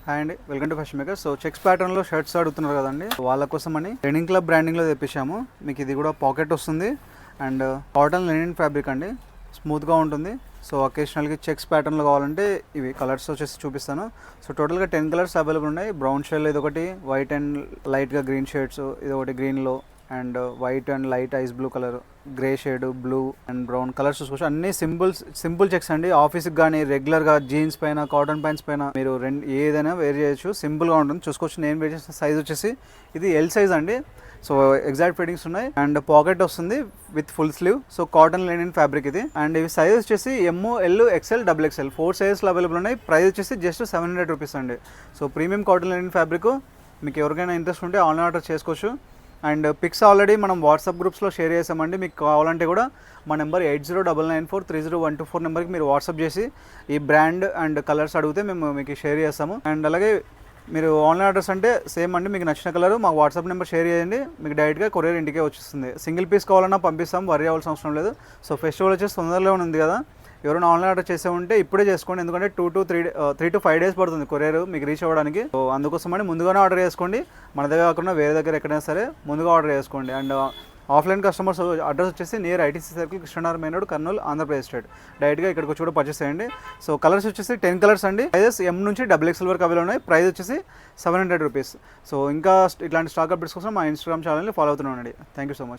Hi అండి, welcome to fashion maker. So checks ప్యాటర్న్లో shirts అడుగుతున్నారు కదండి, వాళ్ళ కోసం అని లెనిన్ క్లబ్ బ్రాండింగ్లో తెప్పించాము. మీకు ఇది కూడా పాకెట్ వస్తుంది అండ్ కాటన్ లెనిన్ ఫ్యాబ్రిక్ అండి, స్మూత్గా ఉంటుంది. సో అకేషనల్గా చెక్స్ ప్యాటర్న్లో కావాలంటే ఇవి కలర్స్ వచ్చేసి చూపిస్తాను. సో టోటల్గా 10 కలర్స్ అవైలబుల్ ఉన్నాయి. బ్రౌన్ షేడ్ ఇది ఒకటి, వైట్ అండ్ లైట్గా గ్రీన్ షేడ్స్ ఇది ఒకటి, గ్రీన్లో and white and light ice blue colour, grey shade, blue and brown colours చూసుకోవచ్చు. అన్ని సింపుల్ చెక్స్ అండి. ఆఫీస్కి కానీ రెగ్యులర్గా జీన్స్ పైన, కాటన్ ప్యాంట్స్ పైన మీరు ఏదైనా వేర్ చేయొచ్చు. సింపుల్గా ఉంటుంది, చూసుకోవచ్చు. నేను వేర్ చేసిన సైజ్ వచ్చేసి ఇది ఎల్ సైజ్ అండి. సో ఎగ్జాక్ట్ ఫిట్టింగ్స్ ఉన్నాయి అండ్ పాకెట్ వస్తుంది with full sleeve. So cotton linen fabric ఇది. అండ్ ఇవి సైజ్ వచ్చేసి ఎమ్, ఎల్, ఎక్స్ఎల్, XXL 4 సైజెస్లో అవైలబుల్ ఉన్నాయి. ప్రైస్ వచ్చేసి జస్ట్ 700 రూపీస్ అండి. So premium cotton linen fabric. మీకు ఎవరికైనా ఇంట్రెస్ట్ ఉంటే ఆన్లైన్ ఆర్డర్ చేసుకోవచ్చు. అండ్ పిక్స్ ఆల్రెడీ మనం వాట్సాప్ గ్రూప్స్లో షేర్ చేసామండి. మీకు కావాలంటే కూడా మా నెంబర్ 8099430124 నెంబర్కి మీరు వాట్సాప్ చేసి ఈ బ్రాండ్ అండ్ కలర్స్ అడిగితే మేము మీకు షేర్ చేస్తాము. అండ్ అలాగే మీరు ఆన్లైన్ ఆర్డర్స్ అంటే సేమ్ అండి, మీకు నచ్చిన కలర్ మాకు వాట్సాప్ నెంబర్ షేర్ చేయండి, మీకు డైరెక్ట్గా కొరియర్ ఇంటికే వచ్చేస్తుంది. సింగిల్ పీస్ కావాలన్నా పంపిస్తాం, వరి అవ్వాల్సిన అవసరం లేదు. సో ఫెస్టివల్ వచ్చేసి తొందరలో ఉంది కదా, ఎవరైనా ఆన్లైన్ ఆర్డర్ చేసే ఉంటే ఇప్పుడే చేసుకోండి, ఎందుకంటే 3 to 5 డేస్ పడుతుంది కొరియర్ మీకు రీచ్ అవ్వడానికి. సో అందుకోసమని ముందుగానే ఆర్డర్ చేసుకోండి. మన దగ్గర కాకుండా వేరే దగ్గర ఎక్కడైనా సరే ముందుగా ఆర్డర్ చేసుకోండి. అండ్ ఆఫ్లైన్ కస్టమర్స్ అడ్రస్ వచ్చేసి near ITC circle, Krishnanagar main road, Kurnool, Andhra Pradesh state. డైరెక్ట్గా ఇక్కడికి వచ్చి కూడా పర్చేస్ చేయండి. సో కలర్స్ వచ్చేసి 10 కలర్స్ అండి. సైజెస్ ఎం నుంచి XXL వరకు అవైలబుల్ ఉన్నాయి. ప్రైస్ వచ్చేసి 700 రూపీస్. సో ఇంకా ఇట్లాంటి స్టాక్ అప్డేట్స్ కోసం మా ఇన్స్టాగ్రామ్ ఛానల్ని ఫాలో అవుతూనే ఉండండి. Thank you so much.